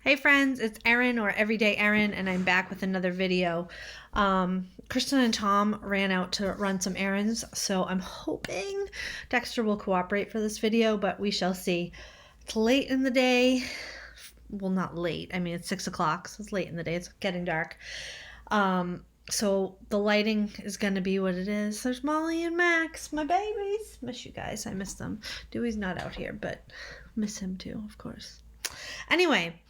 Hey friends, it's Erin or Everyday Erin, and I'm back with another video. Kristen and Tom ran out to run some errands, so I'm hoping Dexter will cooperate for this video, but we shall see. It's late in the day. Well, not late. I mean, it's 6 o'clock, so it's late in the day. It's getting dark. So the lighting is going to be what it is. There's Molly and Max, my babies. Miss you guys. I miss them. Dewey's not out here, but miss him too, of course. Anyway,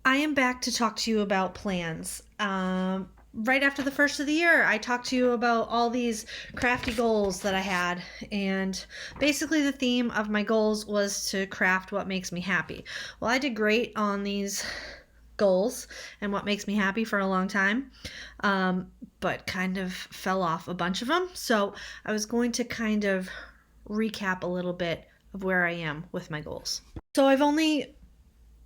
I am back to talk to you about plans. Right after the first of the year, I talked to you about all these crafty goals that I had. And basically the theme of my goals was to craft what makes me happy. Well, I did great on these goals and what makes me happy for a long time, but kind of fell off a bunch of them. So I was going to kind of recap a little bit of where I am with my goals. So I've only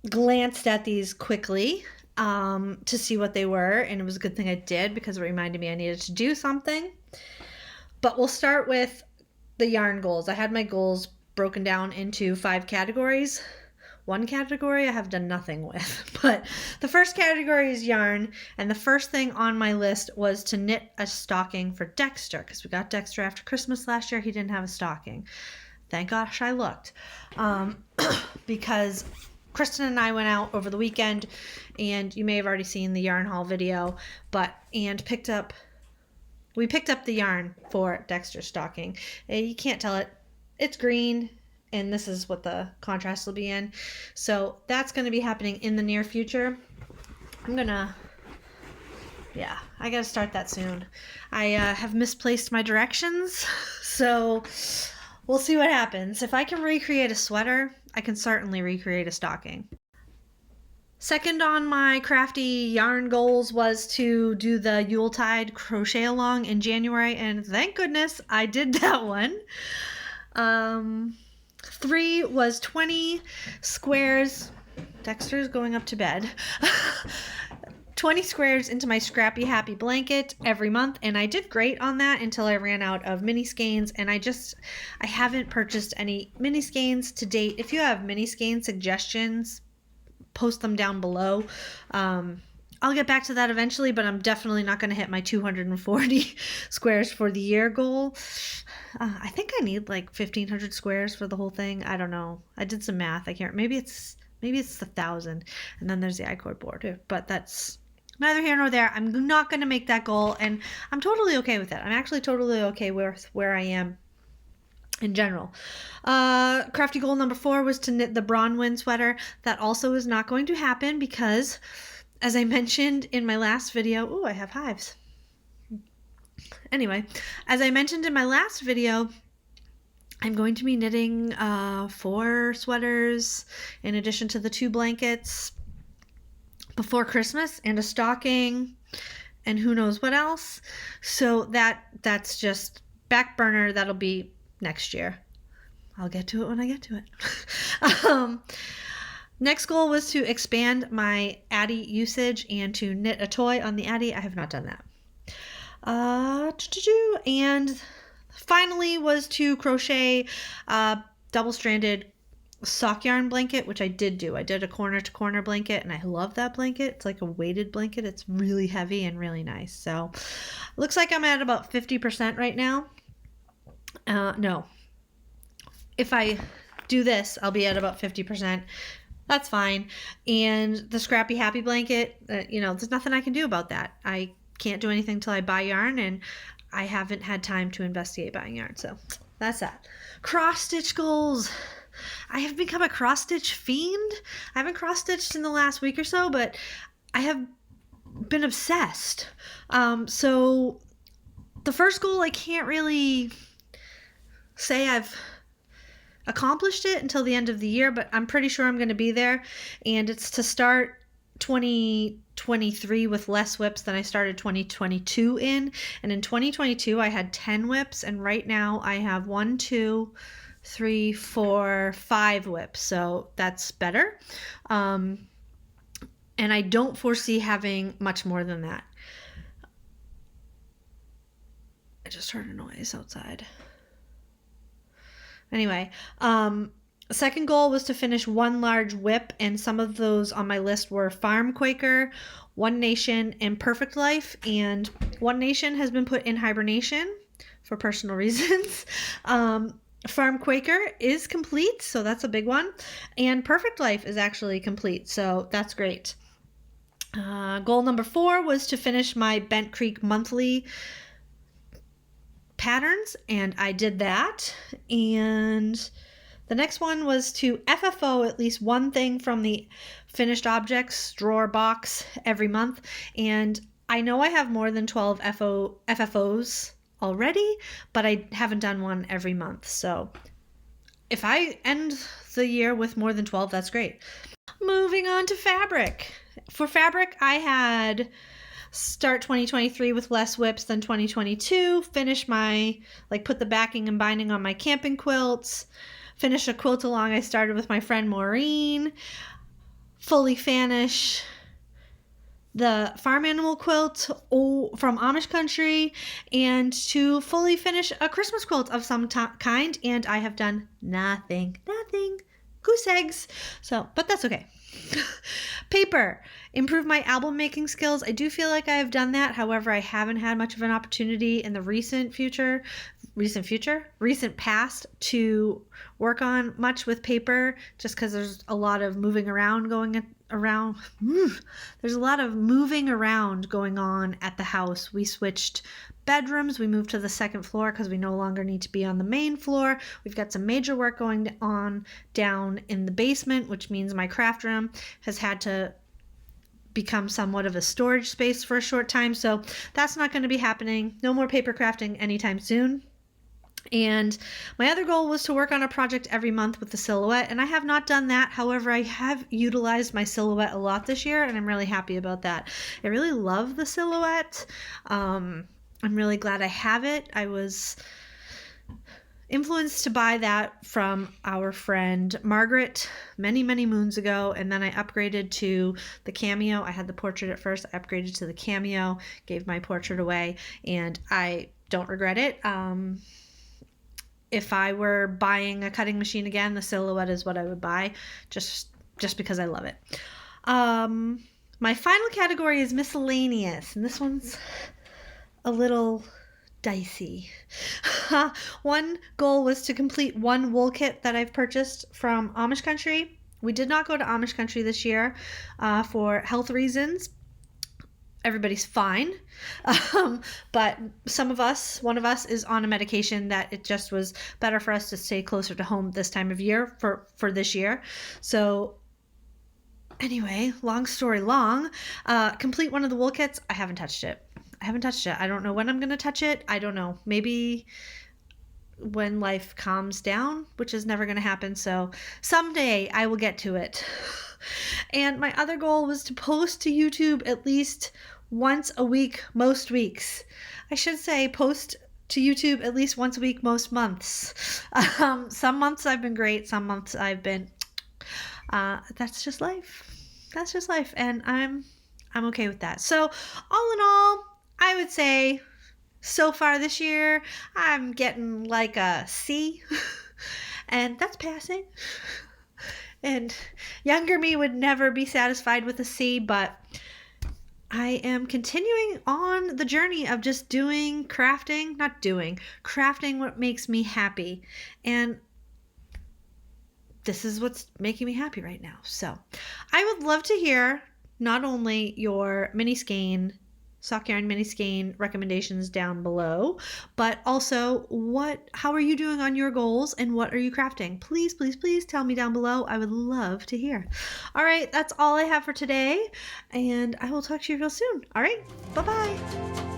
glanced at these quickly to see what they were, and it was a good thing I did because it reminded me I needed to do something. But we'll start with the yarn goals. I had my goals broken down into 5 categories. One category I have done nothing with, but the first category is yarn, and the first thing on my list was to knit a stocking for Dexter, because we got Dexter after Christmas last year. He didn't have a stocking. Thank gosh I looked, because Kristen and I went out over the weekend, and you may have already seen the yarn haul video, we picked up the yarn for Dexter's stocking. You can't tell it. It's green, and this is what the contrast will be in. So that's going to be happening in the near future. I got to start that soon. I have misplaced my directions, so we'll see what happens. If I can recreate a sweater, I can certainly recreate a stocking. Second on my crafty yarn goals was to do the Yuletide crochet along in January, and thank goodness I did that one. 3 was 20 squares. Dexter's going up to bed. 20 squares into my Scrappy Happy blanket every month, and I did great on that until I ran out of mini skeins, and I haven't purchased any mini skeins to date. If you have mini skein suggestions, post them down below. I'll get back to that eventually, but I'm definitely not going to hit my 240 squares for the year goal. I think I need like 1,500 squares for the whole thing. I don't know. I did some math. I can't. Maybe it's 1,000, and then there's the I-cord board. But that's neither here nor there. I'm not going to make that goal, and I'm totally okay with it. I'm actually totally okay with where I am in general. Crafty goal number 4 was to knit the Bronwyn sweater. That also is not going to happen because, as I mentioned in my last video, I have hives. Anyway, as I mentioned in my last video, I'm going to be knitting 4 sweaters in addition to the 2 blankets before Christmas, and a stocking, and who knows what else. So that's just back burner. That'll be next year. I'll get to it when I get to it. Next goal was to expand my Addy usage and to knit a toy on the Addy. I have not done that. And finally was to crochet a double-stranded sock yarn blanket, which I did do. I did a corner-to-corner blanket, and I love that blanket. It's like a weighted blanket. It's really heavy and really nice. So looks like I'm at about 50% right now. No. If I do this, I'll be at about 50%. That's fine. And the Scrappy Happy blanket, there's nothing I can do about that. I can't do anything till I buy yarn, and I haven't had time to investigate buying yarn. So that's that. Cross-stitch goals. I have become a cross-stitch fiend. I haven't cross-stitched in the last week or so, but I have been obsessed. So the first goal, I can't really say I've accomplished it until the end of the year, but I'm pretty sure I'm going to be there, and it's to start 2023 with less whips than I started 2022 in. And in 2022 I had 10 whips, and right now I have 1, 2, 3, 4, 5 whips, so that's better. And I don't foresee having much more than that. I just heard a noise outside. Anyway, Second goal was to finish one large whip, and some of those on my list were Farm Quaker, One Nation, and Perfect Life. And One Nation has been put in hibernation for personal reasons. Farm Quaker is complete, so that's a big one. And Perfect Life is actually complete, so that's great. Goal number 4 was to finish my Bent Creek monthly patterns, and I did that. And the next one was to FFO at least one thing from the finished objects drawer box every month. And I know I have more than 12 FFOs already, but I haven't done one every month. So if I end the year with more than 12, that's great. Moving on to fabric. For fabric, I had start 2023 with less whips than 2022, finish my, put the backing and binding on my camping quilts, finish a quilt along I started with my friend Maureen, fully finish the farm animal quilt from Amish country, and to fully finish a Christmas quilt of some kind, and I have done nothing, goose eggs, but that's okay. Paper, improve my album making skills. I do feel like I have done that. However, I haven't had much of an opportunity in the recent past to work on much with paper, just because there's a lot of moving around going around. There's a lot of moving around going on at the house. We switched bedrooms. We moved to the second floor because we no longer need to be on the main floor. We've got some major work going on down in the basement, which means my craft room has had to become somewhat of a storage space for a short time. So that's not going to be happening. No more paper crafting anytime soon. And my other goal was to work on a project every month with the silhouette, and I have not done that. However, I have utilized my silhouette a lot this year, and I'm really happy about that. I really love the silhouette. I'm really glad I have it. I was influenced to buy that from our friend Margaret many moons ago, and then I upgraded to the cameo. I had the portrait at first. I upgraded to the cameo, gave my portrait away, and I don't regret it. If I were buying a cutting machine again, the silhouette is what I would buy, just because I love it. My final category is miscellaneous, and this one's a little dicey. One goal was to complete one wool kit that I've purchased from Amish country. We did not go to Amish country this year for health reasons. Everybody's fine. But one of us is on a medication that it just was better for us to stay closer to home this time of year for this year. So anyway, long story long, complete one of the wool kits. I haven't touched it. I don't know when I'm going to touch it. I don't know. Maybe when life calms down, which is never going to happen. So someday I will get to it. And my other goal was to post to YouTube at least once a week, most weeks. I should say post to YouTube at least once a week, most months. Some months I've been great. Some months I've been, that's just life. And I'm okay with that. So all in all, I would say so far this year, I'm getting like a C, and that's passing. And younger me would never be satisfied with a C, but I am continuing on the journey of just crafting what makes me happy. And this is what's making me happy right now. So I would love to hear not only your mini skein, sock yarn mini skein recommendations down below, but also how are you doing on your goals and what are you crafting? Please tell me down below. I would love to hear. All right, that's all I have for today, and I will talk to you real soon. All right, bye-bye.